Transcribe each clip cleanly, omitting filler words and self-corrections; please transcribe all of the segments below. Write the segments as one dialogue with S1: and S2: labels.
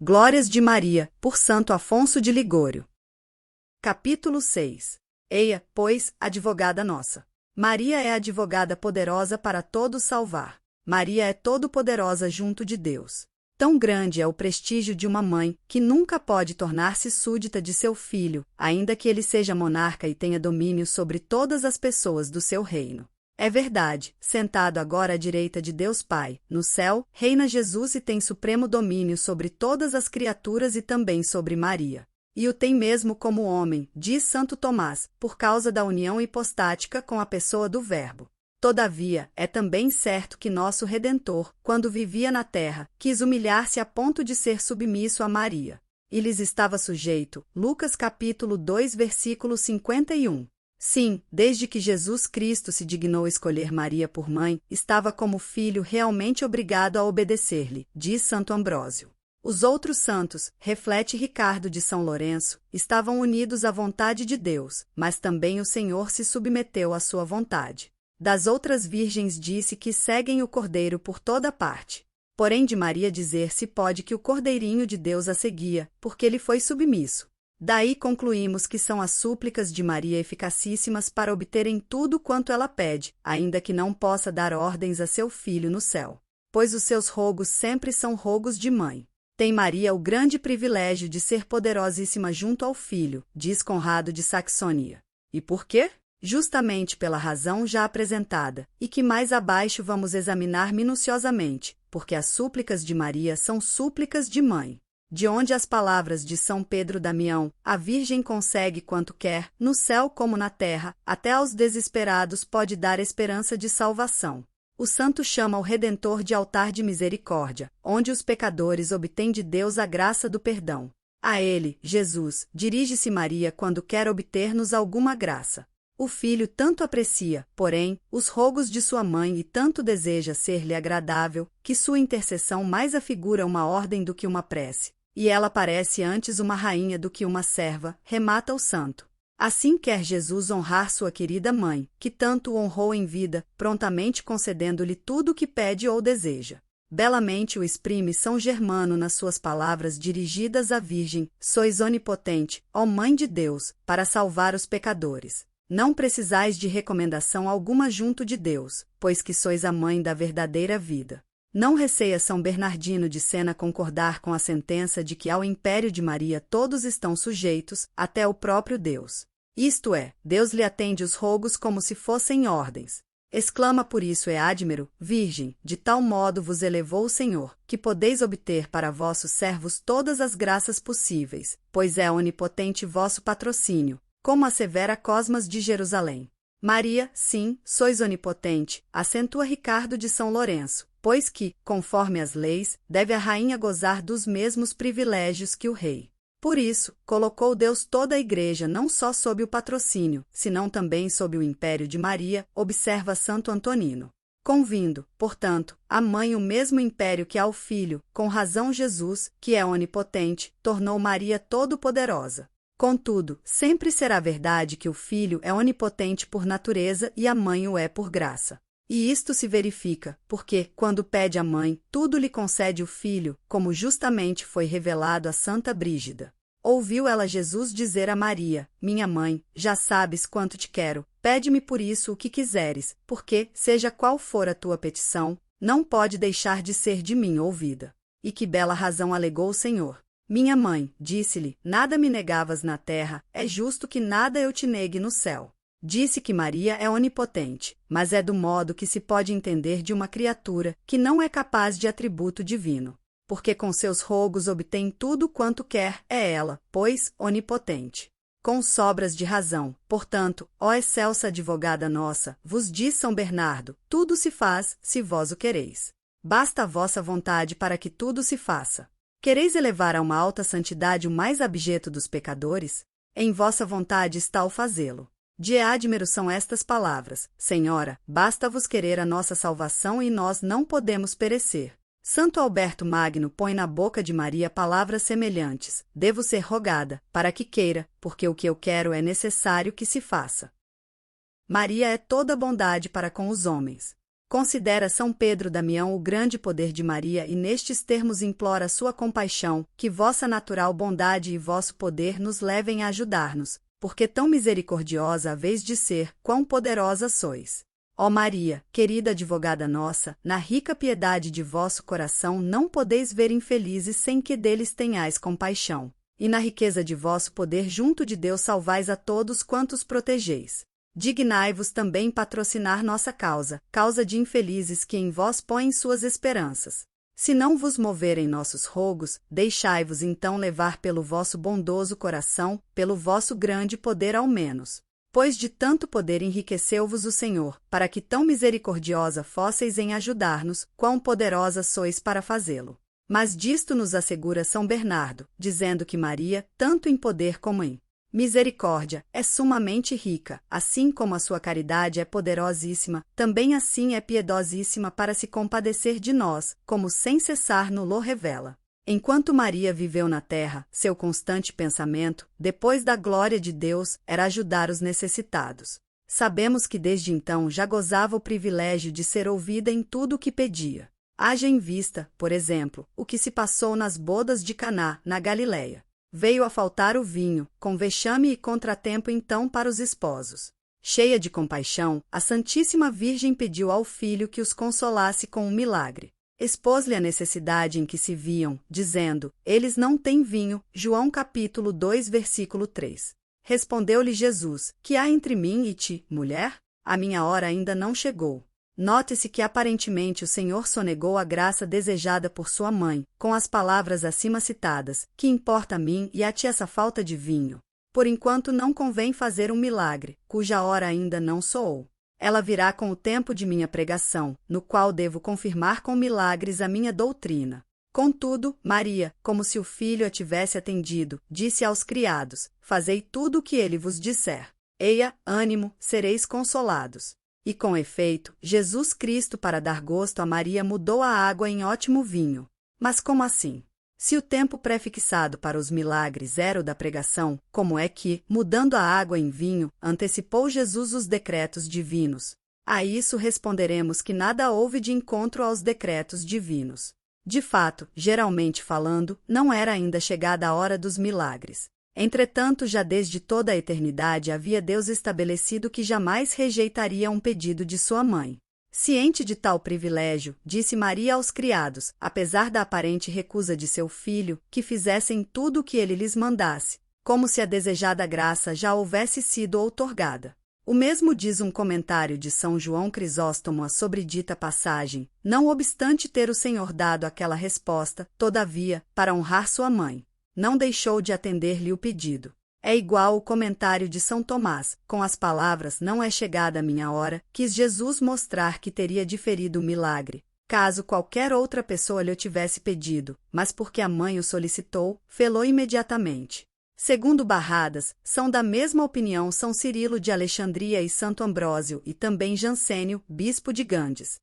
S1: Glórias de Maria, por Santo Afonso de Ligório. Capítulo 6. Eia, pois, advogada nossa. Maria é advogada poderosa para todos salvar. Maria é todo-poderosa junto de Deus. Tão grande é o prestígio de uma mãe, que nunca pode tornar-se súdita de seu filho, ainda que ele seja monarca e tenha domínio sobre todas as pessoas do seu reino. É verdade, sentado agora à direita de Deus Pai, no céu, reina Jesus e tem supremo domínio sobre todas as criaturas e também sobre Maria. E o tem mesmo como homem, diz Santo Tomás, por causa da união hipostática com a pessoa do Verbo. Todavia, é também certo que nosso Redentor, quando vivia na terra, quis humilhar-se a ponto de ser submisso a Maria. E lhes estava sujeito, Lucas capítulo 2 versículo 51. Sim, desde que Jesus Cristo se dignou escolher Maria por mãe, estava como filho realmente obrigado a obedecer-lhe, diz Santo Ambrósio. Os outros santos, reflete Ricardo de São Lourenço, estavam unidos à vontade de Deus, mas também o Senhor se submeteu à sua vontade. Das outras virgens disse que seguem o Cordeiro por toda parte. Porém de Maria dizer-se pode que o Cordeirinho de Deus a seguia, porque ele foi submisso. Daí concluímos que são as súplicas de Maria eficacíssimas para obterem tudo quanto ela pede, ainda que não possa dar ordens a seu filho no céu. Pois os seus rogos sempre são rogos de mãe. Tem Maria o grande privilégio de ser poderosíssima junto ao Filho, diz Conrado de Saxônia. E por quê? Justamente pela razão já apresentada, e que mais abaixo vamos examinar minuciosamente, porque as súplicas de Maria são súplicas de mãe. De onde as palavras de São Pedro Damião, a Virgem consegue quanto quer, no céu como na terra, até aos desesperados pode dar esperança de salvação. O santo chama o Redentor de altar de misericórdia, onde os pecadores obtêm de Deus a graça do perdão. A ele, Jesus, dirige-se Maria quando quer obter-nos alguma graça. O filho tanto aprecia, porém, os rogos de sua mãe e tanto deseja ser-lhe agradável, que sua intercessão mais afigura uma ordem do que uma prece. E ela parece antes uma rainha do que uma serva, remata o santo. Assim quer Jesus honrar sua querida mãe, que tanto o honrou em vida, prontamente concedendo-lhe tudo o que pede ou deseja. Belamente o exprime São Germano nas suas palavras dirigidas à Virgem: sois onipotente, ó Mãe de Deus, para salvar os pecadores. Não precisais de recomendação alguma junto de Deus, pois que sois a mãe da verdadeira vida. Não receia São Bernardino de Sena concordar com a sentença de que ao império de Maria todos estão sujeitos, até o próprio Deus. Isto é, Deus lhe atende os rogos como se fossem ordens. Exclama por isso Eádmero: Virgem, de tal modo vos elevou o Senhor, que podeis obter para vossos servos todas as graças possíveis, pois é onipotente vosso patrocínio, como assevera Cosmas de Jerusalém. Maria, sim, sois onipotente, acentua Ricardo de São Lourenço, pois que, conforme as leis, deve a rainha gozar dos mesmos privilégios que o rei. Por isso, colocou Deus toda a Igreja não só sob o patrocínio, senão também sob o império de Maria, observa Santo Antonino. Convindo, portanto, à mãe o mesmo império que ao filho, com razão Jesus, que é onipotente, tornou Maria todo-poderosa. Contudo, sempre será verdade que o filho é onipotente por natureza e a mãe o é por graça. E isto se verifica, porque, quando pede à mãe, tudo lhe concede o filho, como justamente foi revelado a Santa Brígida. Ouviu ela Jesus dizer a Maria: minha mãe, já sabes quanto te quero, pede-me por isso o que quiseres, porque, seja qual for a tua petição, não pode deixar de ser de mim ouvida. E que bela razão alegou o Senhor. Minha mãe, disse-lhe, nada me negavas na terra, é justo que nada eu te negue no céu. Disse que Maria é onipotente, mas é do modo que se pode entender de uma criatura, que não é capaz de atributo divino. Porque com seus rogos obtém tudo quanto quer, é ela, pois, onipotente. Com sobras de razão, portanto, ó excelsa advogada nossa, vos diz São Bernardo, tudo se faz, se vós o quereis. Basta a vossa vontade para que tudo se faça. Quereis elevar a uma alta santidade o mais abjeto dos pecadores? Em vossa vontade está o fazê-lo. De Eádmero são estas palavras: Senhora, basta-vos querer a nossa salvação e nós não podemos perecer. Santo Alberto Magno põe na boca de Maria palavras semelhantes: devo ser rogada, para que queira, porque o que eu quero é necessário que se faça. Maria é toda bondade para com os homens. Considera São Pedro Damião o grande poder de Maria e nestes termos implora sua compaixão, que vossa natural bondade e vosso poder nos levem a ajudar-nos, porque tão misericordiosa haveis de ser, quão poderosa sois. Ó Maria, querida advogada nossa, na rica piedade de vosso coração não podeis ver infelizes sem que deles tenhais compaixão. E na riqueza de vosso poder junto de Deus salvais a todos quantos protegeis. Dignai-vos também patrocinar nossa causa, causa de infelizes que em vós põem suas esperanças. Se não vos moverem nossos rogos, deixai-vos então levar pelo vosso bondoso coração, pelo vosso grande poder ao menos. Pois de tanto poder enriqueceu-vos o Senhor, para que tão misericordiosa fosseis em ajudar-nos, quão poderosa sois para fazê-lo. Mas disto nos assegura São Bernardo, dizendo que Maria, tanto em poder como em misericórdia, é sumamente rica, assim como a sua caridade é poderosíssima, também assim é piedosíssima para se compadecer de nós, como sem cessar no-lo revela. Enquanto Maria viveu na terra, seu constante pensamento, depois da glória de Deus, era ajudar os necessitados. Sabemos que desde então já gozava o privilégio de ser ouvida em tudo o que pedia. Haja em vista, por exemplo, o que se passou nas bodas de Caná, na Galileia. Veio a faltar o vinho, com vexame e contratempo então para os esposos. Cheia de compaixão, a Santíssima Virgem pediu ao Filho que os consolasse com um milagre. Expôs-lhe a necessidade em que se viam, dizendo, eles não têm vinho, João capítulo 2 versículo 3. Respondeu-lhe Jesus, que há entre mim e ti, mulher? A minha hora ainda não chegou. Note-se que aparentemente o Senhor sonegou a graça desejada por sua mãe, com as palavras acima citadas, que importa a mim e a ti essa falta de vinho. Por enquanto não convém fazer um milagre, cuja hora ainda não soou. Ela virá com o tempo de minha pregação, no qual devo confirmar com milagres a minha doutrina. Contudo, Maria, como se o filho a tivesse atendido, disse aos criados, fazei tudo o que ele vos disser. Eia, ânimo, sereis consolados. E com efeito, Jesus Cristo para dar gosto a Maria mudou a água em ótimo vinho. Mas como assim? Se o tempo prefixado para os milagres era o da pregação, como é que, mudando a água em vinho, antecipou Jesus os decretos divinos? A isso responderemos que nada houve de encontro aos decretos divinos. De fato, geralmente falando, não era ainda chegada a hora dos milagres. Entretanto, já desde toda a eternidade havia Deus estabelecido que jamais rejeitaria um pedido de sua mãe. Ciente de tal privilégio, disse Maria aos criados, apesar da aparente recusa de seu filho, que fizessem tudo o que ele lhes mandasse, como se a desejada graça já houvesse sido outorgada. O mesmo diz um comentário de São João Crisóstomo sobre dita passagem, não obstante ter o Senhor dado aquela resposta, todavia, para honrar sua mãe, não deixou de atender-lhe o pedido. É igual o comentário de São Tomás, com as palavras não é chegada a minha hora, quis Jesus mostrar que teria diferido o milagre, caso qualquer outra pessoa lhe o tivesse pedido, mas porque a mãe o solicitou, fê-lo imediatamente. Segundo Barradas, são da mesma opinião São Cirilo de Alexandria e Santo Ambrósio e também Jansênio, bispo de Gandes.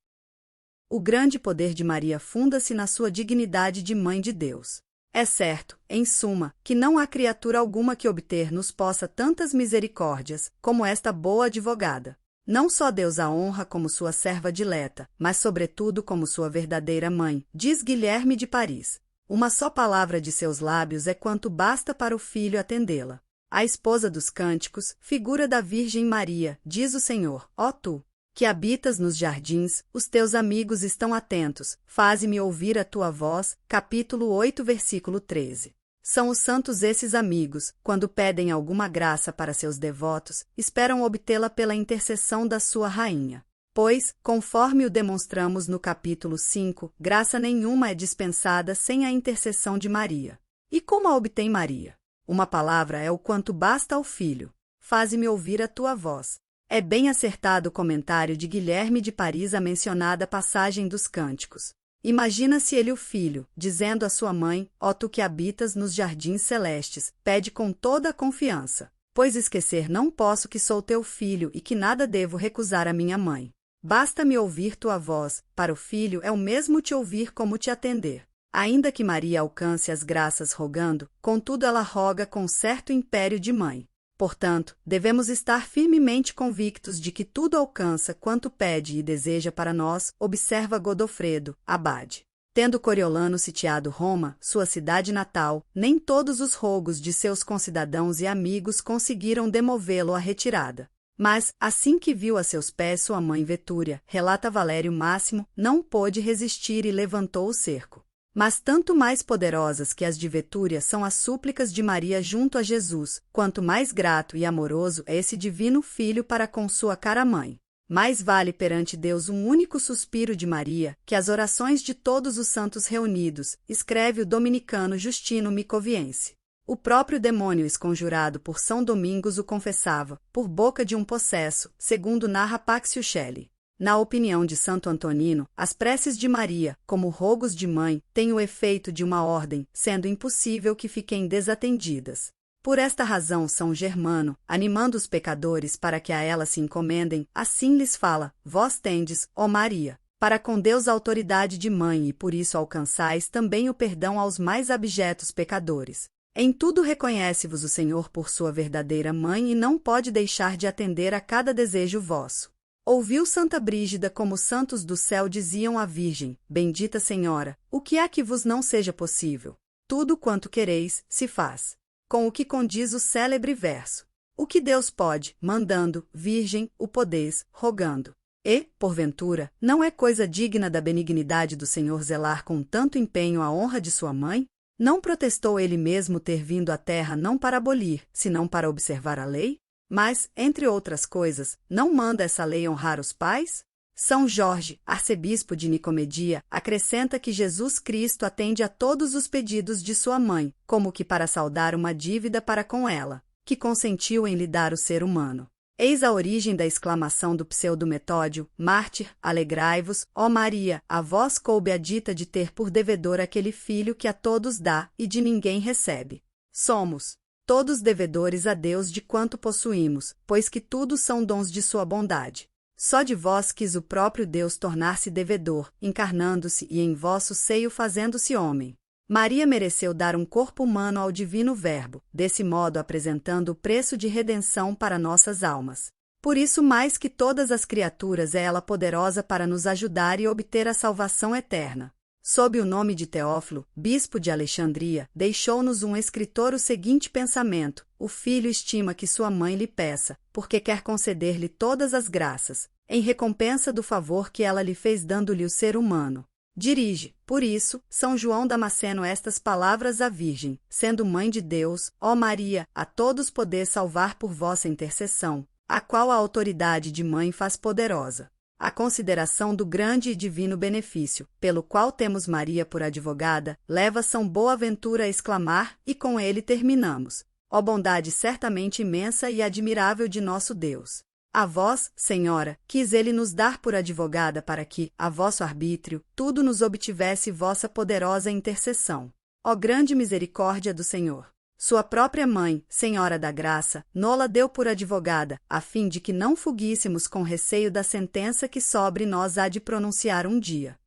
S1: O grande poder de Maria funda-se na sua dignidade de Mãe de Deus. É certo, em suma, que não há criatura alguma que obter-nos possa tantas misericórdias, como esta boa advogada. Não só Deus a honra como sua serva dileta, mas sobretudo como sua verdadeira mãe, diz Guilherme de Paris. Uma só palavra de seus lábios é quanto basta para o filho atendê-la. A esposa dos cânticos, figura da Virgem Maria, diz o Senhor, ó tu, que habitas nos jardins, os teus amigos estão atentos, faze-me ouvir a tua voz, capítulo 8, versículo 13. São os santos esses amigos, quando pedem alguma graça para seus devotos, esperam obtê-la pela intercessão da sua rainha. Pois, conforme o demonstramos no capítulo 5, graça nenhuma é dispensada sem a intercessão de Maria. E como a obtém Maria? Uma palavra é o quanto basta ao filho. Faze-me ouvir a tua voz. É bem acertado o comentário de Guilherme de Paris à mencionada passagem dos cânticos. Imagina-se ele o filho, dizendo à sua mãe, ó tu que habitas nos jardins celestes, pede com toda a confiança, pois esquecer não posso que sou teu filho e que nada devo recusar à minha mãe. Basta-me ouvir tua voz, para o filho é o mesmo te ouvir como te atender. Ainda que Maria alcance as graças rogando, contudo ela roga com certo império de mãe. Portanto, devemos estar firmemente convictos de que tudo alcança quanto pede e deseja para nós, observa Godofredo, abade. Tendo Coriolano sitiado Roma, sua cidade natal, nem todos os rogos de seus concidadãos e amigos conseguiram demovê-lo à retirada. Mas, assim que viu a seus pés sua mãe Vetúria, relata Valério Máximo, não pôde resistir e levantou o cerco. Mas tanto mais poderosas que as de Vetúria são as súplicas de Maria junto a Jesus, quanto mais grato e amoroso é esse divino Filho para com sua cara mãe. Mais vale perante Deus um único suspiro de Maria, que as orações de todos os santos reunidos, escreve o dominicano Justino Micoviense. O próprio demônio esconjurado por São Domingos o confessava, por boca de um possesso, segundo narra Paxiuchelli. Na opinião de Santo Antonino, as preces de Maria, como rogos de mãe, têm o efeito de uma ordem, sendo impossível que fiquem desatendidas. Por esta razão São Germano, animando os pecadores para que a ela se encomendem, assim lhes fala: vós tendes, ó Maria, para com Deus a autoridade de mãe e por isso alcançais também o perdão aos mais abjetos pecadores. Em tudo reconhece-vos o Senhor por sua verdadeira mãe e não pode deixar de atender a cada desejo vosso. Ouviu Santa Brígida como os santos do céu diziam à Virgem: bendita Senhora, o que é que vos não seja possível? Tudo quanto quereis, se faz. Com o que condiz o célebre verso: o que Deus pode, mandando, Virgem, o podeis, rogando. E, porventura, não é coisa digna da benignidade do Senhor zelar com tanto empenho a honra de sua mãe? Não protestou ele mesmo ter vindo à terra não para abolir, senão para observar a lei? Mas, entre outras coisas, não manda essa lei honrar os pais? São Jorge, arcebispo de Nicomedia, acrescenta que Jesus Cristo atende a todos os pedidos de sua mãe, como que para saldar uma dívida para com ela, que consentiu em lhe dar o ser humano. Eis a origem da exclamação do pseudo-Metódio: mártir, alegrai-vos, ó Maria, a vós coube a dita de ter por devedor aquele filho que a todos dá e de ninguém recebe. Somos todos devedores a Deus de quanto possuímos, pois que tudo são dons de sua bondade. Só de vós quis o próprio Deus tornar-se devedor, encarnando-se e em vosso seio fazendo-se homem. Maria mereceu dar um corpo humano ao divino Verbo, desse modo apresentando o preço de redenção para nossas almas. Por isso, mais que todas as criaturas, é ela poderosa para nos ajudar e obter a salvação eterna. Sob o nome de Teófilo, bispo de Alexandria, deixou-nos um escritor o seguinte pensamento: o filho estima que sua mãe lhe peça, porque quer conceder-lhe todas as graças, em recompensa do favor que ela lhe fez dando-lhe o ser humano. Dirige, por isso, São João Damasceno estas palavras à Virgem: sendo mãe de Deus, ó Maria, a todos podeis salvar por vossa intercessão, a qual a autoridade de mãe faz poderosa. A consideração do grande e divino benefício, pelo qual temos Maria por advogada, leva São Boaventura a exclamar, e com ele terminamos: ó bondade certamente imensa e admirável de nosso Deus! A vós, Senhora, quis ele nos dar por advogada para que, a vosso arbítrio, tudo nos obtivesse vossa poderosa intercessão. Ó grande misericórdia do Senhor! Sua própria mãe, Senhora da Graça, nola deu por advogada, a fim de que não fuguíssemos com receio da sentença que sobre nós há de pronunciar um dia.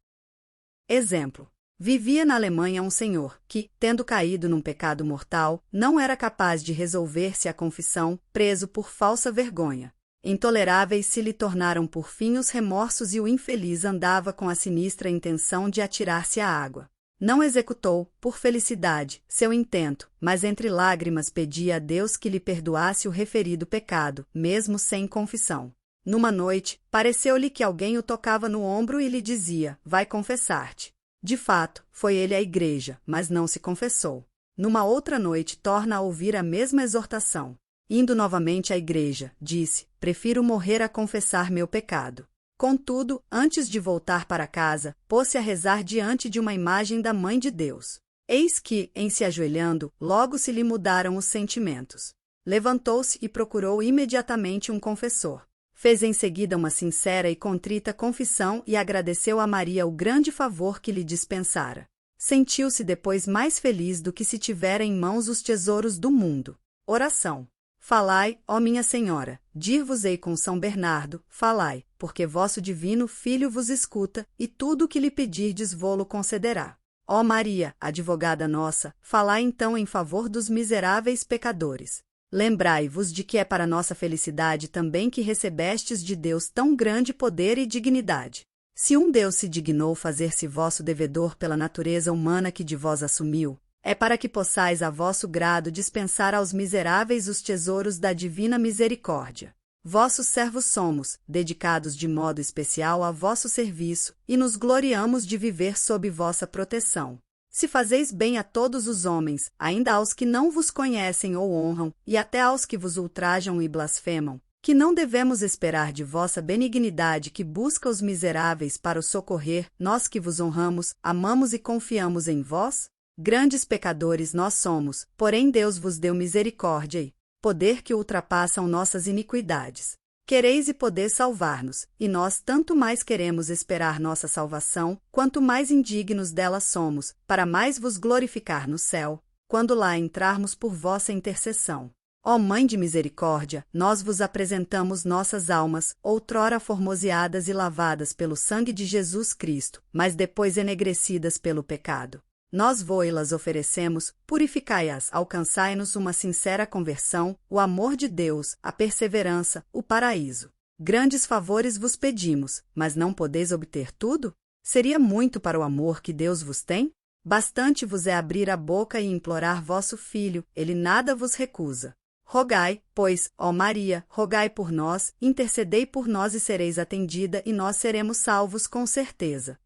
S1: Exemplo. Vivia na Alemanha um senhor, que, tendo caído num pecado mortal, não era capaz de resolver-se à confissão, preso por falsa vergonha. Intoleráveis se lhe tornaram por fim os remorsos e o infeliz andava com a sinistra intenção de atirar-se à água. Não executou, por felicidade, seu intento, mas entre lágrimas pedia a Deus que lhe perdoasse o referido pecado, mesmo sem confissão. Numa noite, pareceu-lhe que alguém o tocava no ombro e lhe dizia: vai confessar-te. De fato, foi ele à igreja, mas não se confessou. Numa outra noite torna a ouvir a mesma exortação. Indo novamente à igreja, disse: prefiro morrer a confessar meu pecado. Contudo, antes de voltar para casa, pôs-se a rezar diante de uma imagem da Mãe de Deus. Eis que, em se ajoelhando, logo se lhe mudaram os sentimentos. Levantou-se e procurou imediatamente um confessor. Fez em seguida uma sincera e contrita confissão e agradeceu a Maria o grande favor que lhe dispensara. Sentiu-se depois mais feliz do que se tivera em mãos os tesouros do mundo. Oração. Falai, ó minha Senhora, dir-vos-ei com São Bernardo, falai, porque vosso divino Filho vos escuta, e tudo o que lhe pedirdes vô-lo concederá. Ó Maria, advogada nossa, falai então em favor dos miseráveis pecadores. Lembrai-vos de que é para nossa felicidade também que recebestes de Deus tão grande poder e dignidade. Se um Deus se dignou fazer-se vosso devedor pela natureza humana que de vós assumiu, é para que possais a vosso grado dispensar aos miseráveis os tesouros da divina misericórdia. Vossos servos somos, dedicados de modo especial a vosso serviço, e nos gloriamos de viver sob vossa proteção. Se fazeis bem a todos os homens, ainda aos que não vos conhecem ou honram, e até aos que vos ultrajam e blasfemam, que não devemos esperar de vossa benignidade que busca os miseráveis para os socorrer, nós que vos honramos, amamos e confiamos em vós? Grandes pecadores nós somos, porém Deus vos deu misericórdia e poder que ultrapassam nossas iniquidades. Quereis e podeis salvar-nos, e nós tanto mais queremos esperar nossa salvação, quanto mais indignos dela somos, para mais vos glorificar no céu, quando lá entrarmos por vossa intercessão. Ó Mãe de misericórdia, nós vos apresentamos nossas almas, outrora formoseadas e lavadas pelo sangue de Jesus Cristo, mas depois enegrecidas pelo pecado. Nós vô-las oferecemos, purificai-as, alcançai-nos uma sincera conversão, o amor de Deus, a perseverança, o paraíso. Grandes favores vos pedimos, mas não podeis obter tudo? Seria muito para o amor que Deus vos tem? Bastante vos é abrir a boca e implorar vosso Filho, ele nada vos recusa. Rogai, pois, ó Maria, rogai por nós, intercedei por nós e sereis atendida e nós seremos salvos com certeza.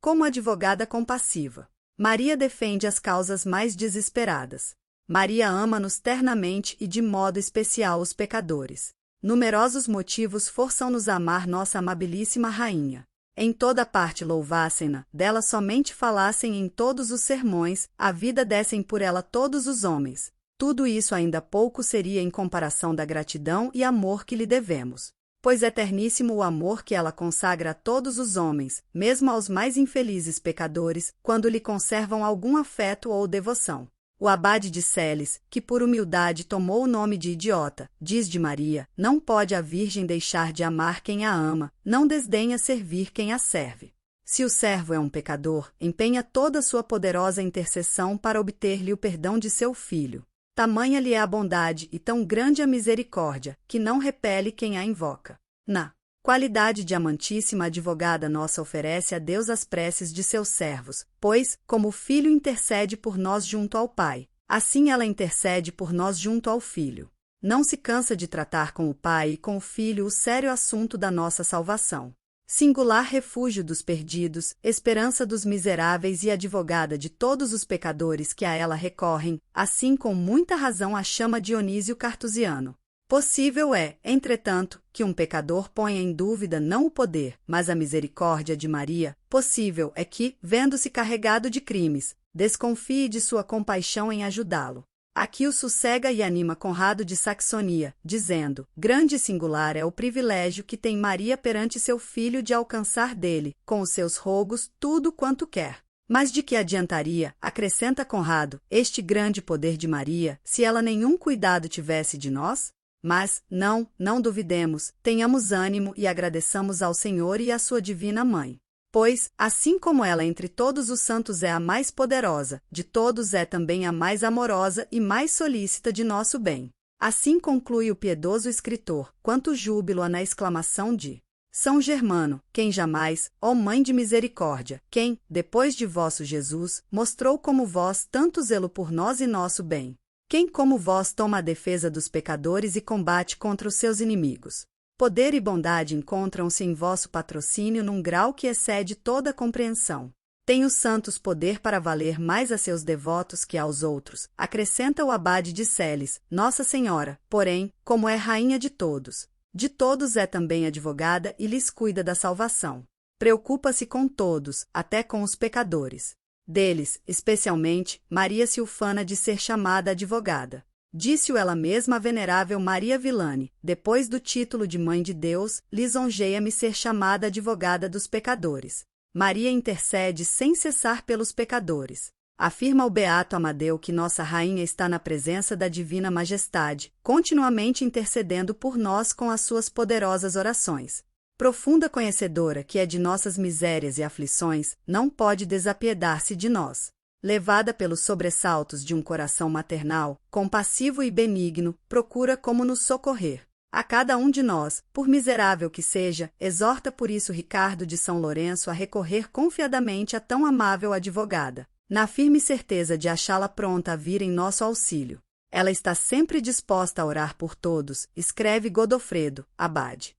S1: Como advogada compassiva. Maria defende as causas mais desesperadas. Maria ama-nos ternamente e de modo especial os pecadores. Numerosos motivos forçam-nos a amar nossa amabilíssima rainha. Em toda parte louvassem-na, dela somente falassem em todos os sermões, a vida dessem por ela todos os homens. Tudo isso ainda pouco seria em comparação da gratidão e amor que lhe devemos. Pois é terníssimo o amor que ela consagra a todos os homens, mesmo aos mais infelizes pecadores, quando lhe conservam algum afeto ou devoção. O abade de Celes, que por humildade tomou o nome de idiota, diz de Maria, não pode a Virgem deixar de amar quem a ama, não desdenha servir quem a serve. Se o servo é um pecador, empenha toda a sua poderosa intercessão para obter-lhe o perdão de seu filho. Tamanha lhe é a bondade e tão grande a misericórdia, que não repele quem a invoca. Na qualidade de amantíssima advogada nossa oferece a Deus as preces de seus servos, pois, como o Filho intercede por nós junto ao Pai, assim ela intercede por nós junto ao Filho. Não se cansa de tratar com o Pai e com o Filho o sério assunto da nossa salvação. Singular refúgio dos perdidos, esperança dos miseráveis e advogada de todos os pecadores que a ela recorrem, assim com muita razão a chama Dionísio Cartusiano. Possível é, entretanto, que um pecador ponha em dúvida não o poder, mas a misericórdia de Maria. Possível é que, vendo-se carregado de crimes, desconfie de sua compaixão em ajudá-lo. Aqui o sossega e anima Conrado de Saxonia, dizendo: grande e singular é o privilégio que tem Maria perante seu filho de alcançar dele, com os seus rogos, tudo quanto quer. Mas de que adiantaria, acrescenta Conrado, este grande poder de Maria, se ela nenhum cuidado tivesse de nós? Mas, não duvidemos, tenhamos ânimo e agradeçamos ao Senhor e à sua divina Mãe. Pois, assim como ela entre todos os santos é a mais poderosa, de todos é também a mais amorosa e mais solícita de nosso bem. Assim conclui o piedoso escritor, quanto júbilo há na exclamação de São Germano, quem jamais, ó Mãe de misericórdia, quem, depois de vosso Jesus, mostrou como vós tanto zelo por nós e nosso bem. Quem como vós toma a defesa dos pecadores e combate contra os seus inimigos. Poder e bondade encontram-se em vosso patrocínio num grau que excede toda compreensão. Tem os santos poder para valer mais a seus devotos que aos outros, acrescenta o abade de Celes. Nossa Senhora, porém, como é rainha de todos é também advogada e lhes cuida da salvação. Preocupa-se com todos, até com os pecadores. Deles, especialmente, Maria se ufana de ser chamada advogada. Disse-o ela mesma a venerável Maria Villani, depois do título de Mãe de Deus, lisonjeia-me ser chamada advogada dos pecadores. Maria intercede sem cessar pelos pecadores. Afirma o beato Amadeu que nossa rainha está na presença da divina majestade, continuamente intercedendo por nós com as suas poderosas orações. Profunda conhecedora que é de nossas misérias e aflições, não pode desapiedar-se de nós. levada pelos sobressaltos de um coração maternal, compassivo e benigno, procura como nos socorrer. A cada um de nós, por miserável que seja, exorta por isso Ricardo de São Lourenço a recorrer confiadamente a tão amável advogada, na firme certeza de achá-la pronta a vir em nosso auxílio. Ela está sempre disposta a orar por todos, escreve Godofredo, abade.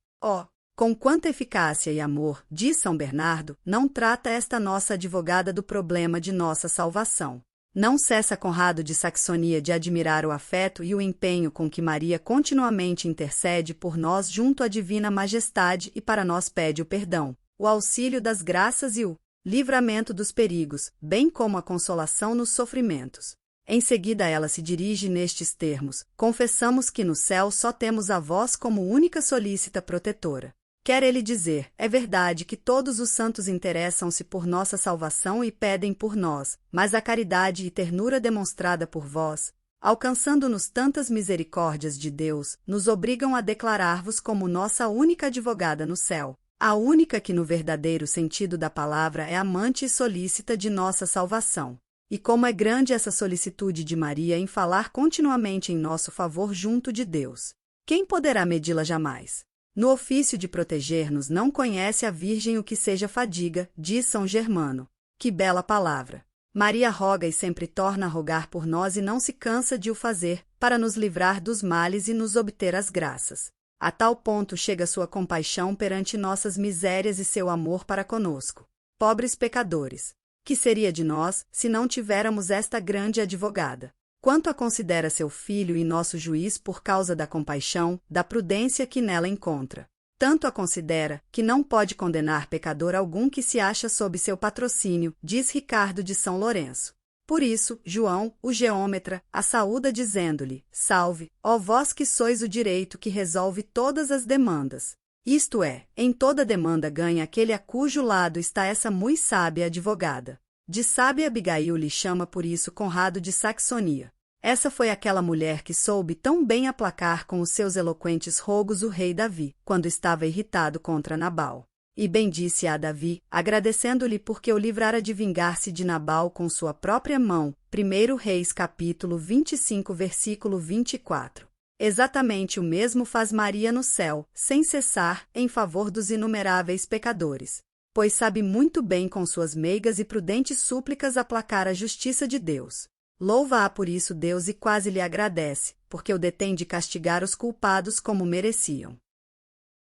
S1: Com quanta eficácia e amor, diz São Bernardo, não trata esta nossa advogada do problema de nossa salvação. Não cessa Conrado de Saxonia de admirar o afeto e o empenho com que Maria continuamente intercede por nós junto à Divina Majestade e para nós pede o perdão, o auxílio das graças e o livramento dos perigos, bem como a consolação nos sofrimentos. Em seguida ela se dirige nestes termos: confessamos que no céu só temos a vós como única solícita protetora. Quer ele dizer, é verdade que todos os santos interessam-se por nossa salvação e pedem por nós, mas a caridade e ternura demonstrada por vós, alcançando-nos tantas misericórdias de Deus, nos obrigam a declarar-vos como nossa única advogada no céu, a única que no verdadeiro sentido da palavra é amante e solícita de nossa salvação. E como é grande essa solicitude de Maria em falar continuamente em nosso favor junto de Deus. Quem poderá medi-la jamais? No ofício de proteger-nos não conhece a Virgem o que seja fadiga, diz São Germano. Que bela palavra! Maria roga e sempre torna a rogar por nós e não se cansa de o fazer, para nos livrar dos males e nos obter as graças. A tal ponto chega sua compaixão perante nossas misérias e seu amor para conosco, pobres pecadores. Que seria de nós, se não tivéssemos esta grande advogada? Quanto a considera seu filho e nosso juiz por causa da compaixão, da prudência que nela encontra. Tanto a considera, que não pode condenar pecador algum que se acha sob seu patrocínio, diz Ricardo de São Lourenço. Por isso, João, o geômetra, a saúda dizendo-lhe: salve, ó vós que sois o direito que resolve todas as demandas. Isto é, em toda demanda ganha aquele a cujo lado está essa mui sábia advogada. De sábia Abigail lhe chama por isso Conrado de Saxonia. Essa foi aquela mulher que soube tão bem aplacar com os seus eloquentes rogos o rei Davi, quando estava irritado contra Nabal. E bendisse a Davi, agradecendo-lhe porque o livrara de vingar-se de Nabal com sua própria mão. 1 Reis capítulo 25 versículo 24. Exatamente o mesmo faz Maria no céu, sem cessar, em favor dos inumeráveis pecadores. Pois sabe muito bem com suas meigas e prudentes súplicas aplacar a justiça de Deus. Louva-a por isso Deus e quase lhe agradece, porque o detém de castigar os culpados como mereciam.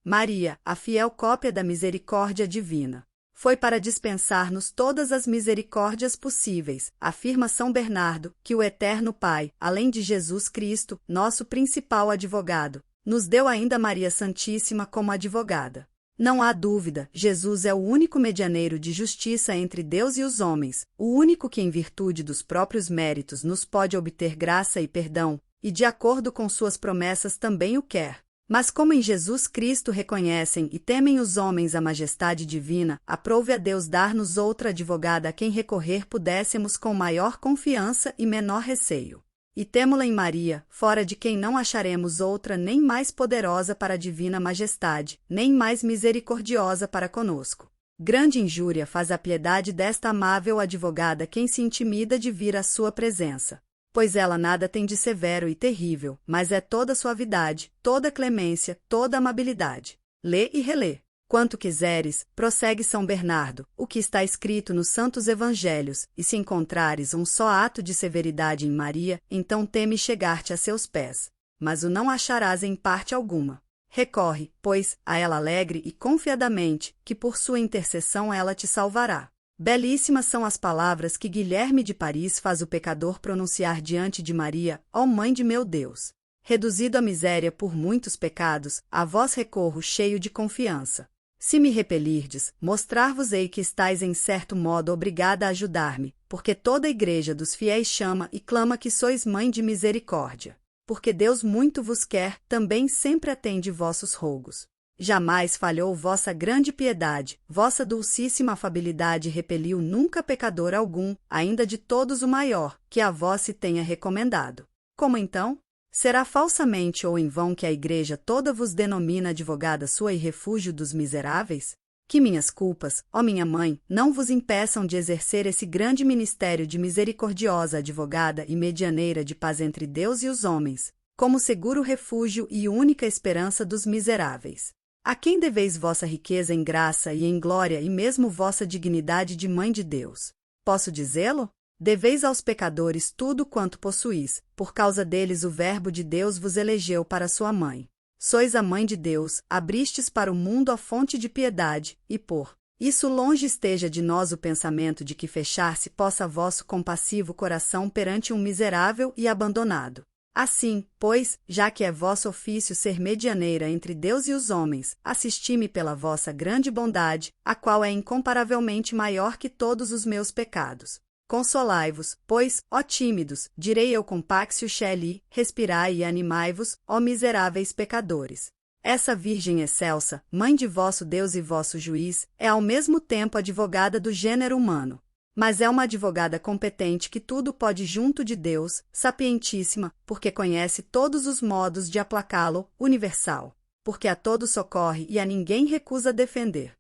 S1: Maria, a fiel cópia da misericórdia divina. Foi para dispensar-nos todas as misericórdias possíveis, afirma São Bernardo, que o Eterno Pai, além de Jesus Cristo, nosso principal advogado, nos deu ainda Maria Santíssima como advogada. Não há dúvida, Jesus é o único medianeiro de justiça entre Deus e os homens, o único que em virtude dos próprios méritos nos pode obter graça e perdão, e de acordo com suas promessas também o quer. Mas como em Jesus Cristo reconhecem e temem os homens a majestade divina, aprove a Deus dar-nos outra advogada a quem recorrer pudéssemos com maior confiança e menor receio. E temo-la em Maria, fora de quem não acharemos outra nem mais poderosa para a divina majestade, nem mais misericordiosa para conosco. Grande injúria faz a piedade desta amável advogada quem se intimida de vir à sua presença. Pois ela nada tem de severo e terrível, mas é toda suavidade, toda clemência, toda amabilidade. Lê e relê. Quanto quiseres, prossegue São Bernardo, o que está escrito nos Santos Evangelhos, e se encontrares um só ato de severidade em Maria, então teme chegar-te a seus pés. Mas o não acharás em parte alguma. Recorre, pois, a ela alegre e confiadamente, que por sua intercessão ela te salvará. Belíssimas são as palavras que Guilherme de Paris faz o pecador pronunciar diante de Maria: ó Mãe de meu Deus! Reduzido à miséria por muitos pecados, a vós recorro cheio de confiança. Se me repelirdes, mostrar-vos-ei que estáis em certo modo obrigada a ajudar-me, porque toda a igreja dos fiéis chama e clama que sois mãe de misericórdia. Porque Deus muito vos quer, também sempre atende vossos rogos. Jamais falhou vossa grande piedade, vossa dulcíssima afabilidade repeliu nunca pecador algum, ainda de todos o maior, que a vós se tenha recomendado. Como então? Será falsamente ou em vão que a Igreja toda vos denomina advogada sua e refúgio dos miseráveis? Que minhas culpas, ó minha mãe, não vos impeçam de exercer esse grande ministério de misericordiosa advogada e medianeira de paz entre Deus e os homens, como seguro refúgio e única esperança dos miseráveis. A quem deveis vossa riqueza em graça e em glória e mesmo vossa dignidade de mãe de Deus? Posso dizê-lo? Deveis aos pecadores tudo quanto possuís, por causa deles o Verbo de Deus vos elegeu para sua mãe. Sois a mãe de Deus, abristes para o mundo a fonte de piedade, e por isso longe esteja de nós o pensamento de que fechar-se possa vosso compassivo coração perante um miserável e abandonado. Assim, pois, já que é vosso ofício ser medianeira entre Deus e os homens, assisti-me pela vossa grande bondade, a qual é incomparavelmente maior que todos os meus pecados. Consolai-vos, pois, ó tímidos, direi eu com Páxio Shelley, respirai e animai-vos, ó miseráveis pecadores. Essa Virgem excelsa, mãe de vosso Deus e vosso juiz, é ao mesmo tempo advogada do gênero humano. Mas é uma advogada competente que tudo pode junto de Deus, sapientíssima, porque conhece todos os modos de aplacá-lo, universal, porque a todos socorre e a ninguém recusa defender.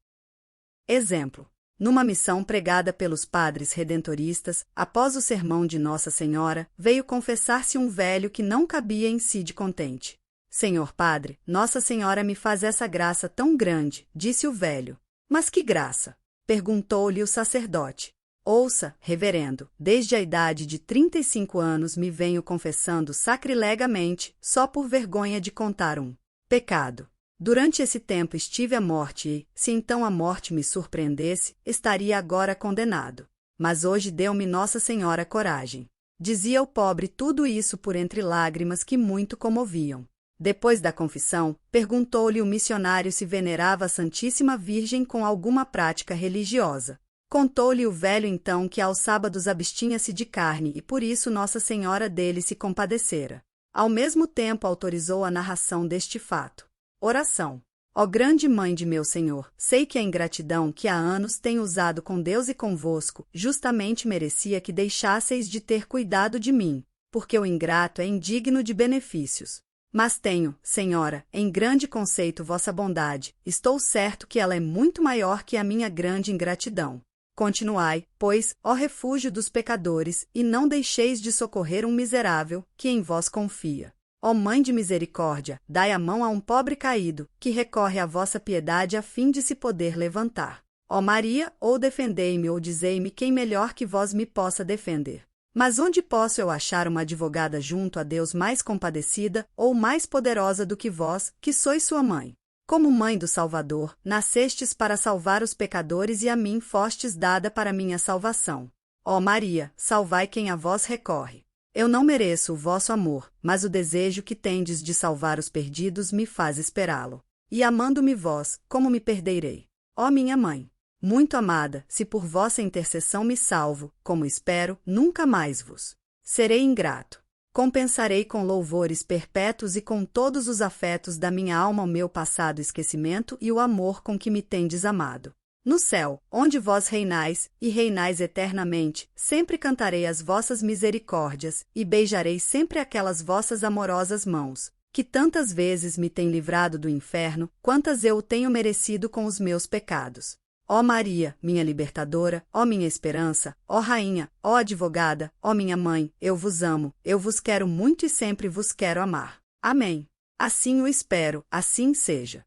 S1: Exemplo. Numa missão pregada pelos padres redentoristas, após o sermão de Nossa Senhora, veio confessar-se um velho que não cabia em si de contente. Senhor Padre, Nossa Senhora me faz essa graça tão grande, disse o velho. Mas que graça? Perguntou-lhe o sacerdote. Ouça, reverendo, desde a idade de 35 anos me venho confessando sacrilegamente, só por vergonha de contar um pecado. Durante esse tempo estive à morte e, se então a morte me surpreendesse, estaria agora condenado. Mas hoje deu-me Nossa Senhora coragem. Dizia o pobre tudo isso por entre lágrimas que muito comoviam. Depois da confissão, perguntou-lhe o missionário se venerava a Santíssima Virgem com alguma prática religiosa. Contou-lhe o velho então que aos sábados abstinha-se de carne e por isso Nossa Senhora dele se compadecera. Ao mesmo tempo autorizou a narração deste fato. Oração. Ó grande Mãe de meu Senhor, sei que a ingratidão que há anos tenho usado com Deus e convosco, justamente merecia que deixasseis de ter cuidado de mim, porque o ingrato é indigno de benefícios. Mas tenho, Senhora, em grande conceito vossa bondade, estou certo que ela é muito maior que a minha grande ingratidão. Continuai, pois, ó refúgio dos pecadores, e não deixeis de socorrer um miserável, que em vós confia. Ó Mãe de misericórdia, dai a mão a um pobre caído, que recorre à vossa piedade a fim de se poder levantar. Ó Maria, ou defendei-me ou dizei-me quem melhor que vós me possa defender. Mas onde posso eu achar uma advogada junto a Deus mais compadecida ou mais poderosa do que vós, que sois sua mãe? Como mãe do Salvador, nascestes para salvar os pecadores e a mim fostes dada para minha salvação. Ó Maria, salvai quem a vós recorre. Eu não mereço o vosso amor, mas o desejo que tendes de salvar os perdidos me faz esperá-lo. E amando-me vós, como me perderei? Ó minha mãe, muito amada, se por vossa intercessão me salvo, como espero, nunca mais vos serei ingrato. Compensarei com louvores perpétuos e com todos os afetos da minha alma o meu passado esquecimento e o amor com que me tendes amado. No céu, onde vós reinais, e reinais eternamente, sempre cantarei as vossas misericórdias, e beijarei sempre aquelas vossas amorosas mãos, que tantas vezes me têm livrado do inferno, quantas eu o tenho merecido com os meus pecados. Ó Maria, minha libertadora, ó minha esperança, ó Rainha, ó advogada, ó minha mãe, eu vos amo, eu vos quero muito e sempre vos quero amar. Amém. Assim o espero, assim seja.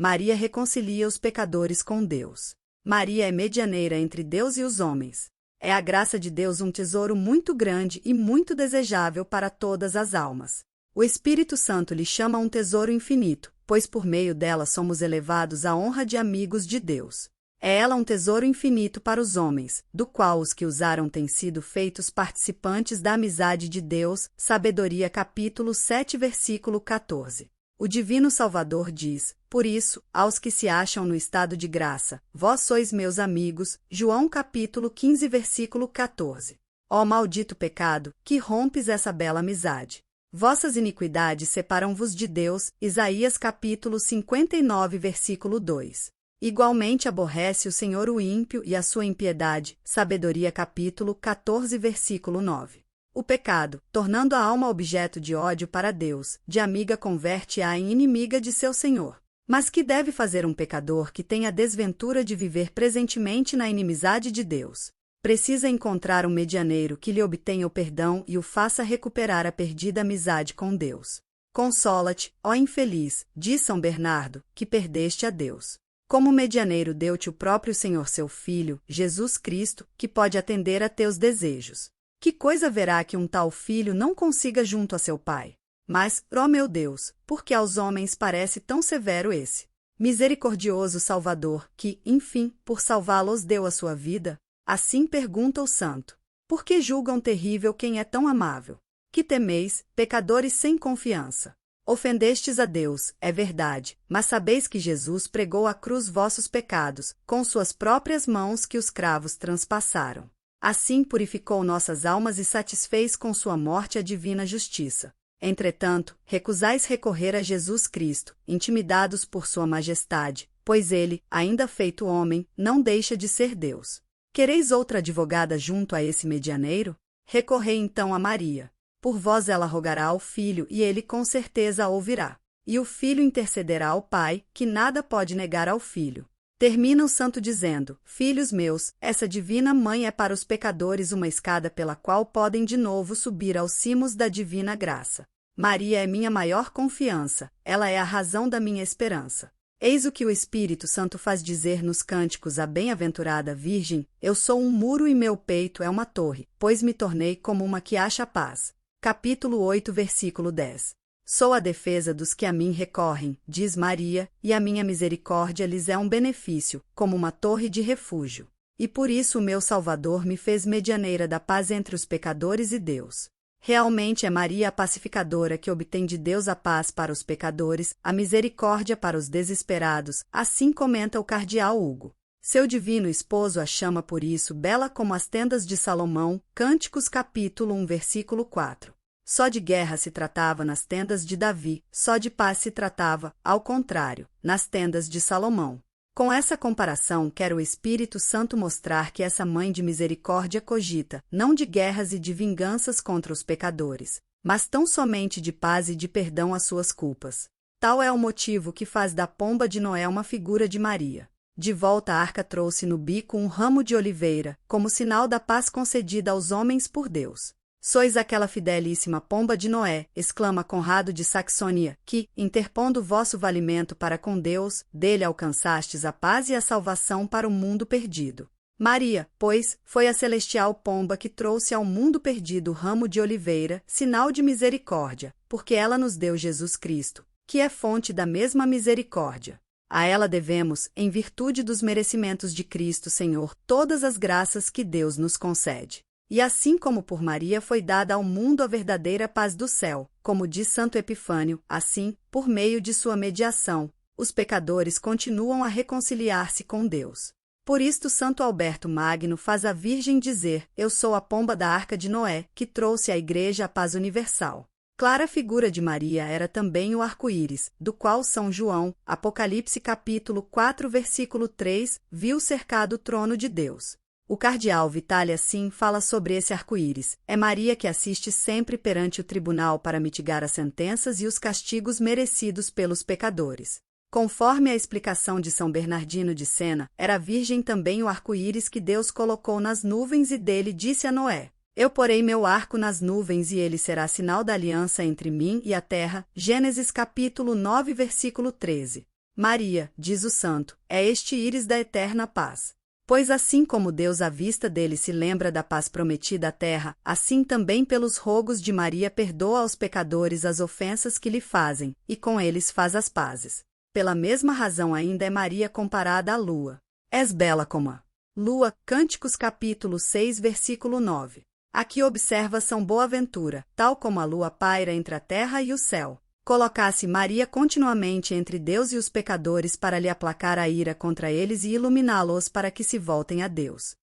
S1: Maria reconcilia os pecadores com Deus. Maria é medianeira entre Deus e os homens. É a graça de Deus um tesouro muito grande e muito desejável para todas as almas. O Espírito Santo lhe chama um tesouro infinito, pois por meio dela somos elevados à honra de amigos de Deus. É ela um tesouro infinito para os homens, do qual os que usaram têm sido feitos participantes da amizade de Deus. Sabedoria capítulo 7 versículo 14. O Divino Salvador diz, por isso, aos que se acham no estado de graça, vós sois meus amigos, João capítulo 15 versículo 14. Ó maldito pecado, que rompes essa bela amizade. Vossas iniquidades separam-vos de Deus, Isaías capítulo 59 versículo 2. Igualmente aborrece o Senhor o ímpio e a sua impiedade, Sabedoria capítulo 14 versículo 9. O pecado, tornando a alma objeto de ódio para Deus, de amiga converte-a em inimiga de seu Senhor. Mas que deve fazer um pecador que tem a desventura de viver presentemente na inimizade de Deus? Precisa encontrar um medianeiro que lhe obtenha o perdão e o faça recuperar a perdida amizade com Deus. Consola-te, ó infeliz, diz São Bernardo, que perdeste a Deus. Como medianeiro deu-te o próprio Senhor seu Filho, Jesus Cristo, que pode atender a teus desejos. Que coisa haverá que um tal filho não consiga junto a seu Pai? Mas, ó meu Deus, por que aos homens parece tão severo esse misericordioso Salvador, que, enfim, por salvá-los deu a sua vida? Assim pergunta o santo. Por que julgam terrível quem é tão amável? Que temeis, pecadores sem confiança? Ofendestes a Deus, é verdade, mas sabeis que Jesus pregou à cruz vossos pecados, com suas próprias mãos que os cravos transpassaram. Assim purificou nossas almas e satisfez com sua morte a divina justiça. Entretanto, recusais recorrer a Jesus Cristo, intimidados por sua majestade, pois ele, ainda feito homem, não deixa de ser Deus. Quereis outra advogada junto a esse medianeiro? Recorrei então a Maria. Por vós ela rogará ao Filho e ele com certeza a ouvirá. E o Filho intercederá ao Pai, que nada pode negar ao Filho. Termina o santo dizendo: Filhos meus, essa divina mãe é para os pecadores uma escada pela qual podem de novo subir aos cimos da divina graça. Maria é minha maior confiança, ela é a razão da minha esperança. Eis o que o Espírito Santo faz dizer nos cânticos à bem-aventurada Virgem: Eu sou um muro e meu peito é uma torre, pois me tornei como uma que acha paz. Capítulo 8, versículo 10. Sou a defesa dos que a mim recorrem, diz Maria, e a minha misericórdia lhes é um benefício, como uma torre de refúgio. E por isso o meu Salvador me fez medianeira da paz entre os pecadores e Deus. Realmente é Maria a pacificadora que obtém de Deus a paz para os pecadores, a misericórdia para os desesperados, assim comenta o cardeal Hugo. Seu divino esposo a chama por isso bela como as tendas de Salomão, Cânticos capítulo 1 versículo 4. Só de guerra se tratava nas tendas de Davi, só de paz se tratava, ao contrário, nas tendas de Salomão. Com essa comparação quer o Espírito Santo mostrar que essa mãe de misericórdia cogita, não de guerras e de vinganças contra os pecadores, mas tão somente de paz e de perdão às suas culpas. Tal é o motivo que faz da pomba de Noé uma figura de Maria. De volta a arca trouxe no bico um ramo de oliveira, como sinal da paz concedida aos homens por Deus. Sois aquela fidelíssima pomba de Noé, exclama Conrado de Saxônia, que, interpondo vosso valimento para com Deus, dele alcançastes a paz e a salvação para o mundo perdido. Maria, pois, foi a celestial pomba que trouxe ao mundo perdido o ramo de oliveira, sinal de misericórdia, porque ela nos deu Jesus Cristo, que é fonte da mesma misericórdia. A ela devemos, em virtude dos merecimentos de Cristo Senhor, todas as graças que Deus nos concede. E assim como por Maria foi dada ao mundo a verdadeira paz do céu, como diz Santo Epifânio, assim, por meio de sua mediação, os pecadores continuam a reconciliar-se com Deus. Por isto Santo Alberto Magno faz a Virgem dizer: Eu sou a pomba da arca de Noé, que trouxe à Igreja a paz universal. Clara figura de Maria era também o arco-íris, do qual São João, Apocalipse capítulo 4 versículo 3, viu cercado o trono de Deus. O cardeal Vitale assim fala sobre esse arco-íris: é Maria que assiste sempre perante o tribunal para mitigar as sentenças e os castigos merecidos pelos pecadores. Conforme a explicação de São Bernardino de Sena, era a Virgem também o arco-íris que Deus colocou nas nuvens e dele disse a Noé: Eu porei meu arco nas nuvens e ele será sinal da aliança entre mim e a terra. Gênesis capítulo 9 versículo 13. Maria, diz o santo, é este íris da eterna paz. Pois assim como Deus à vista dele se lembra da paz prometida à terra, assim também pelos rogos de Maria perdoa aos pecadores as ofensas que lhe fazem, e com eles faz as pazes. Pela mesma razão ainda é Maria comparada à lua. És bela como a lua, Cânticos capítulo 6 versículo 9. Aqui observa São Boaventura, tal como a lua paira entre a terra e o céu. Colocasse Maria continuamente entre Deus e os pecadores para lhe aplacar a ira contra eles e iluminá-los para que se voltem a Deus.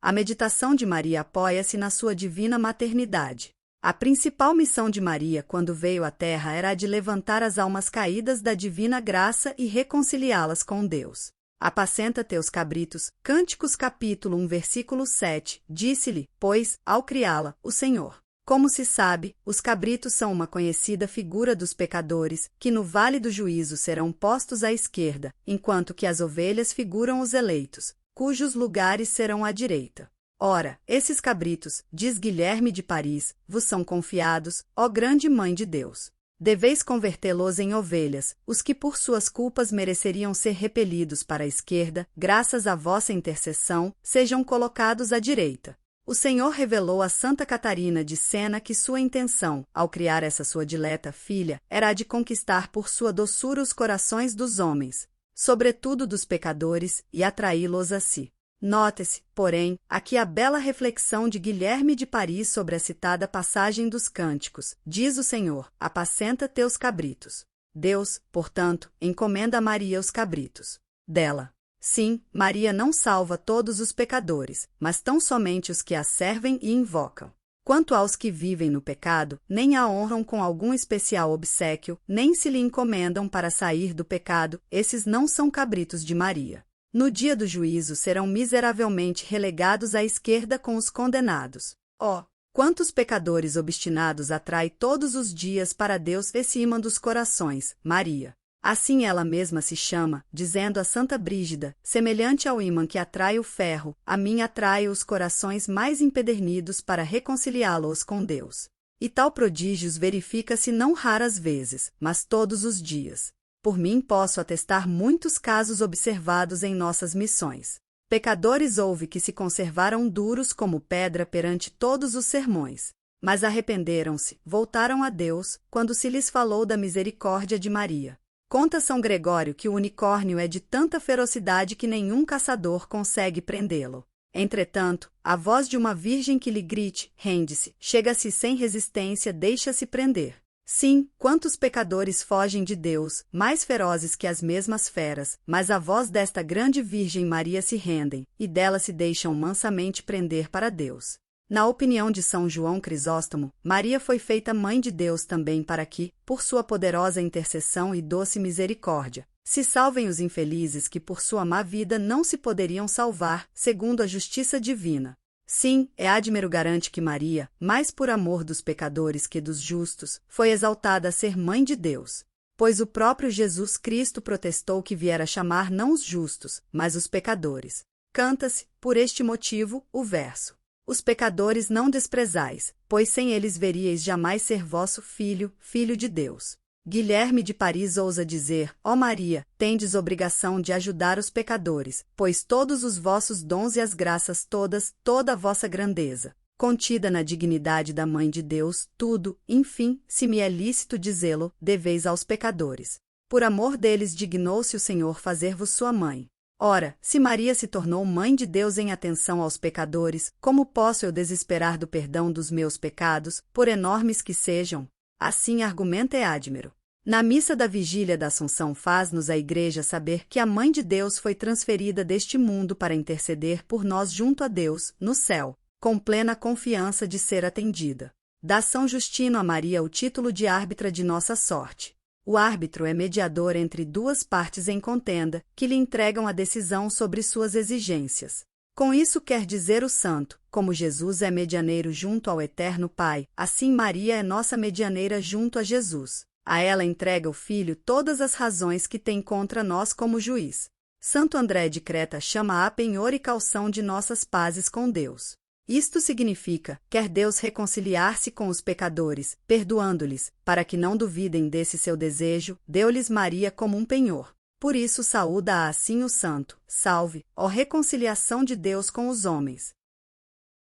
S1: A meditação de Maria apoia-se na sua divina maternidade. A principal missão de Maria quando veio à Terra era a de levantar as almas caídas da divina graça e reconciliá-las com Deus. Apacenta teus cabritos, Cânticos capítulo 1 versículo 7, disse-lhe, pois, ao criá-la, o Senhor. Como se sabe, os cabritos são uma conhecida figura dos pecadores, que no vale do juízo serão postos à esquerda, enquanto que as ovelhas figuram os eleitos, cujos lugares serão à direita. Ora, esses cabritos, diz Guilherme de Paris, vos são confiados, ó grande Mãe de Deus. Deveis convertê-los em ovelhas, os que por suas culpas mereceriam ser repelidos para a esquerda, graças à vossa intercessão, sejam colocados à direita. O Senhor revelou a Santa Catarina de Sena que sua intenção, ao criar essa sua dileta filha, era a de conquistar por sua doçura os corações dos homens, sobretudo dos pecadores, e atraí-los a si. Note-se, porém, aqui a bela reflexão de Guilherme de Paris sobre a citada passagem dos Cânticos. Diz o Senhor: apacenta teus cabritos. Deus, portanto, encomenda a Maria os cabritos dela. Sim, Maria não salva todos os pecadores, mas tão somente os que a servem e invocam. Quanto aos que vivem no pecado, nem a honram com algum especial obséquio, nem se lhe encomendam para sair do pecado, esses não são cabritos de Maria. No dia do juízo serão miseravelmente relegados à esquerda com os condenados. Oh, quantos pecadores obstinados atrai todos os dias para Deus esse imã dos corações, Maria. Assim ela mesma se chama, dizendo a Santa Brígida, semelhante ao ímã que atrai o ferro, a mim atrai os corações mais empedernidos para reconciliá-los com Deus. E tal prodígios verifica-se não raras vezes, mas todos os dias. Por mim posso atestar muitos casos observados em nossas missões. Pecadores houve que se conservaram duros como pedra perante todos os sermões, mas arrependeram-se, voltaram a Deus, quando se lhes falou da misericórdia de Maria. Conta São Gregório que o unicórnio é de tanta ferocidade que nenhum caçador consegue prendê-lo. Entretanto, a voz de uma virgem que lhe grite, rende-se, chega-se sem resistência, deixa-se prender. Sim, quantos pecadores fogem de Deus, mais ferozes que as mesmas feras, mas a voz desta grande Virgem Maria se rendem, e dela se deixam mansamente prender para Deus. Na opinião de São João Crisóstomo, Maria foi feita Mãe de Deus também para que, por sua poderosa intercessão e doce misericórdia, se salvem os infelizes que por sua má vida não se poderiam salvar, segundo a justiça divina. Sim, é admiro garante que Maria, mais por amor dos pecadores que dos justos, foi exaltada a ser Mãe de Deus. Pois o próprio Jesus Cristo protestou que viera chamar não os justos, mas os pecadores. Canta-se, por este motivo, o verso: os pecadores não desprezais, pois sem eles veríeis jamais ser vosso filho, filho de Deus. Guilherme de Paris ousa dizer: ó Maria, tendes obrigação de ajudar os pecadores, pois todos os vossos dons e as graças todas, toda a vossa grandeza, contida na dignidade da Mãe de Deus, tudo, enfim, se me é lícito dizê-lo, deveis aos pecadores. Por amor deles dignou-se o Senhor fazer-vos sua mãe. Ora, se Maria se tornou Mãe de Deus em atenção aos pecadores, como posso eu desesperar do perdão dos meus pecados, por enormes que sejam? Assim argumenta Eádmero. Na missa da Vigília da Assunção faz-nos a Igreja saber que a Mãe de Deus foi transferida deste mundo para interceder por nós junto a Deus, no céu, com plena confiança de ser atendida. Dá São Justino a Maria o título de árbitra de nossa sorte. O árbitro é mediador entre duas partes em contenda, que lhe entregam a decisão sobre suas exigências. Com isso quer dizer o santo, como Jesus é medianeiro junto ao Eterno Pai, assim Maria é nossa medianeira junto a Jesus. A ela entrega o Filho todas as razões que tem contra nós como juiz. Santo André de Creta chama a penhor e calção de nossas pazes com Deus. Isto significa, quer Deus reconciliar-se com os pecadores, perdoando-lhes, para que não duvidem desse seu desejo, deu-lhes Maria como um penhor. Por isso saúda assim o santo: salve, ó reconciliação de Deus com os homens.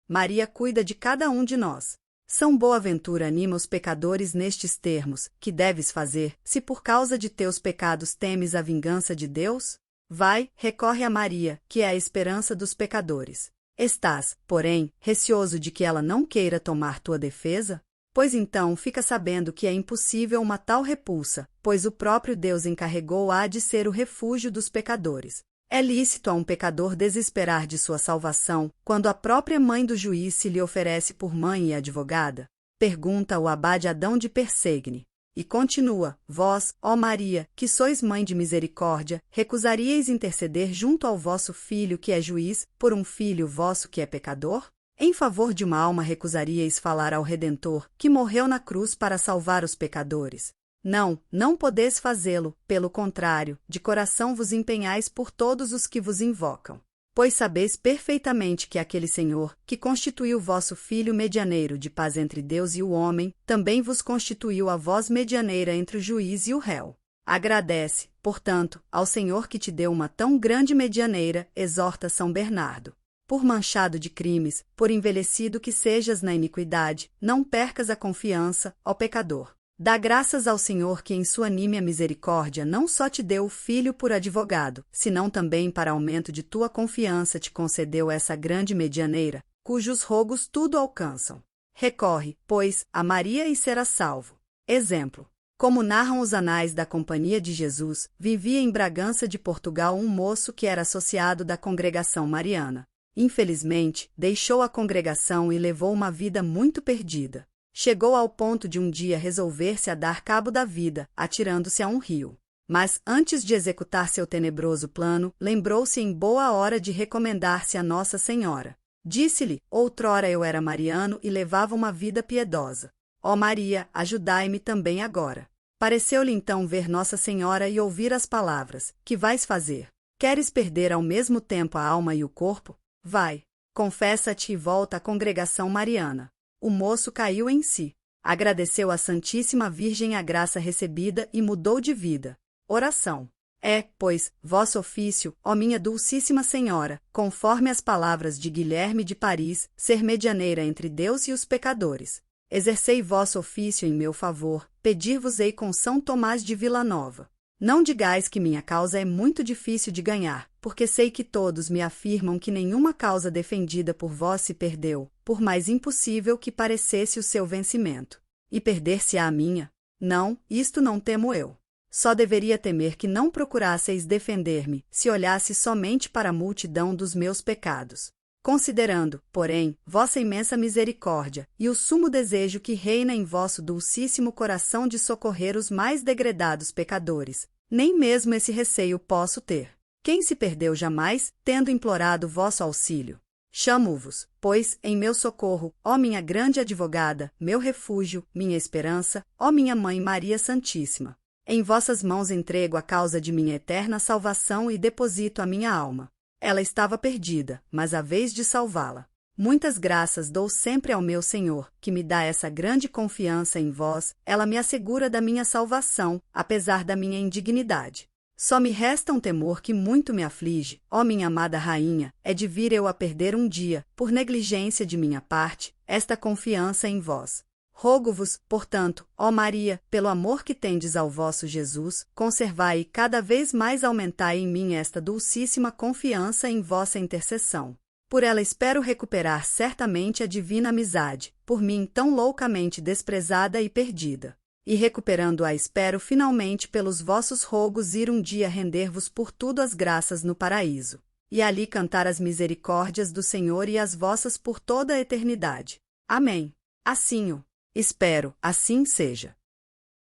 S1: Maria cuida de cada um de nós. São Boaventura anima os pecadores nestes termos: que deves fazer, se por causa de teus pecados temes a vingança de Deus? Vai, recorre a Maria, que é a esperança dos pecadores. Estás, porém, receoso de que ela não queira tomar tua defesa? Pois então fica sabendo que é impossível uma tal repulsa, pois o próprio Deus encarregou-a de ser o refúgio dos pecadores. É lícito a um pecador desesperar de sua salvação, quando a própria mãe do juiz se lhe oferece por mãe e advogada? Pergunta o abade Adão de Persegne. E continua: vós, ó Maria, que sois mãe de misericórdia, recusaríeis interceder junto ao vosso filho que é juiz, por um filho vosso que é pecador? Em favor de uma alma recusaríeis falar ao Redentor, que morreu na cruz para salvar os pecadores. Não, não podeis fazê-lo, pelo contrário, de coração vos empenhais por todos os que vos invocam. Pois sabeis perfeitamente que aquele Senhor, que constituiu vosso Filho medianeiro de paz entre Deus e o homem, também vos constituiu a vós medianeira entre o juiz e o réu. Agradece, portanto, ao Senhor que te deu uma tão grande medianeira, exorta São Bernardo. Por manchado de crimes, por envelhecido que sejas na iniquidade, não percas a confiança, ó pecador. Dá graças ao Senhor que em sua nímia misericórdia não só te deu o Filho por advogado, senão também para aumento de tua confiança te concedeu essa grande medianeira, cujos rogos tudo alcançam. Recorre, pois, a Maria e serás salvo. Exemplo. Como narram os anais da Companhia de Jesus, vivia em Bragança de Portugal um moço que era associado da congregação mariana. Infelizmente, deixou a congregação e levou uma vida muito perdida. Chegou ao ponto de um dia resolver-se a dar cabo da vida, atirando-se a um rio. Mas, antes de executar seu tenebroso plano, lembrou-se em boa hora de recomendar-se a Nossa Senhora. Disse-lhe, outrora eu era mariano e levava uma vida piedosa. Ó Maria, ajudai-me também agora. Pareceu-lhe então ver Nossa Senhora e ouvir as palavras: que vais fazer? Queres perder ao mesmo tempo a alma e o corpo? Vai, confessa-te e volta à congregação mariana. O moço caiu em si. Agradeceu à Santíssima Virgem a graça recebida e mudou de vida. Oração. É, pois, vosso ofício, ó minha Dulcíssima Senhora, conforme as palavras de Guilherme de Paris, ser medianeira entre Deus e os pecadores. Exercei vosso ofício em meu favor, pedir-vos-ei com São Tomás de Vilanova. Não digais que minha causa é muito difícil de ganhar, porque sei que todos me afirmam que nenhuma causa defendida por vós se perdeu, por mais impossível que parecesse o seu vencimento. E perder-se-á a minha? Não, isto não temo eu. Só deveria temer que não procurasseis defender-me, se olhasse somente para a multidão dos meus pecados. Considerando, porém, vossa imensa misericórdia, e o sumo desejo que reina em vosso dulcíssimo coração de socorrer os mais degredados pecadores, nem mesmo esse receio posso ter. Quem se perdeu jamais, tendo implorado vosso auxílio? Chamo-vos, pois, em meu socorro, ó minha grande advogada, meu refúgio, minha esperança, ó minha Mãe Maria Santíssima. Em vossas mãos entrego a causa de minha eterna salvação e deposito a minha alma. Ela estava perdida, mas a vez de salvá-la. Muitas graças dou sempre ao meu Senhor, que me dá essa grande confiança em vós, ela me assegura da minha salvação, apesar da minha indignidade. Só me resta um temor que muito me aflige, ó minha amada rainha, é de vir eu a perder um dia, por negligência de minha parte, esta confiança em vós. Rogo-vos, portanto, ó Maria, pelo amor que tendes ao vosso Jesus, conservai e cada vez mais aumentai em mim esta dulcíssima confiança em vossa intercessão. Por ela espero recuperar certamente a divina amizade, por mim tão loucamente desprezada e perdida. E recuperando-a espero finalmente pelos vossos rogos ir um dia render-vos por tudo as graças no paraíso. E ali cantar as misericórdias do Senhor e as vossas por toda a eternidade. Amém. Assim o espero, assim seja.